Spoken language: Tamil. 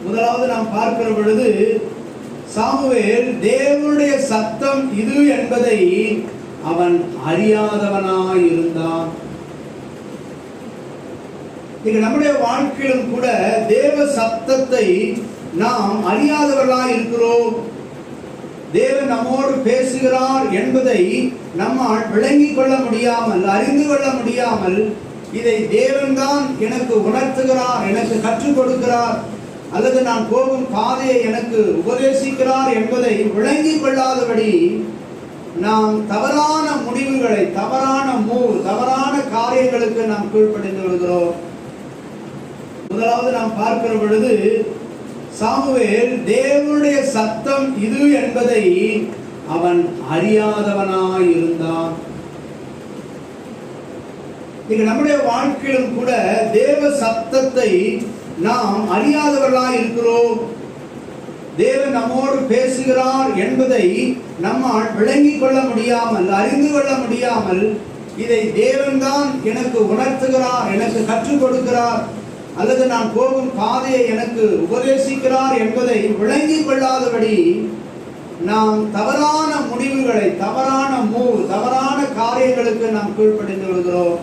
முதலாவது நாம் பார்க்கிற பொழுது சாமுவேல் தேவனுடைய சத்தம் இது என்பதை அவன் அறியாதவனாய் இருந்தான். நம்முடைய வாழ்க்கையிலும் கூட தேவ சத்தத்தை நாம் அறியாதவர்களாய் இருக்கிறோம். தேவன் நம்மோடு பேசுகிறார் என்பதை நம்மால் விளங்கிக் கொள்ள முடியாமல், அறிந்து கொள்ள முடியாமல், இதை தேவன்தான் எனக்கு உணர்த்துகிறார், எனக்கு கற்றுக் கொடுக்கிறார், அல்லது நான் போகும் பாதையை எனக்கு உபதேசிக்கிறார் என்பதை விளங்கிக் கொள்ளாதபடி நாம் தவறான முடிவுகளை, தவறான காரியங்களுக்கு நாம் கீழ்ப்படிந்து விடுகிறோம். முதலாவது நாம் பார்க்கிற பொழுது சாமுவேல் தேவனுடைய சத்தம் இது என்பதை அவன் அறியாதவனாய் இருந்தான். நம்முடைய வாழ்க்கையிலும் கூட தேவ சத்தத்தை நாம் அறியாதவர்களாய் இருக்கிறோம். தேவன் நம்மோடு பேசுகிறார் என்பதை நம்மால் விளங்கிக் கொள்ள முடியாமல், அறிந்து கொள்ள முடியாமல், இதை தேவன்தான் எனக்கு உணர்த்துகிறார், எனக்கு கற்றுக் கொடுக்கிறார், அல்லது நான் போகும் பாதையை எனக்கு உபதேசிக்கிறார் என்பதை விளங்கிக் கொள்ளாதபடி நாம் தவறான முடிவுகளை, தவறான காரியங்களுக்கு நாம் கீழ்ப்படிந்து விடுகிறோம்.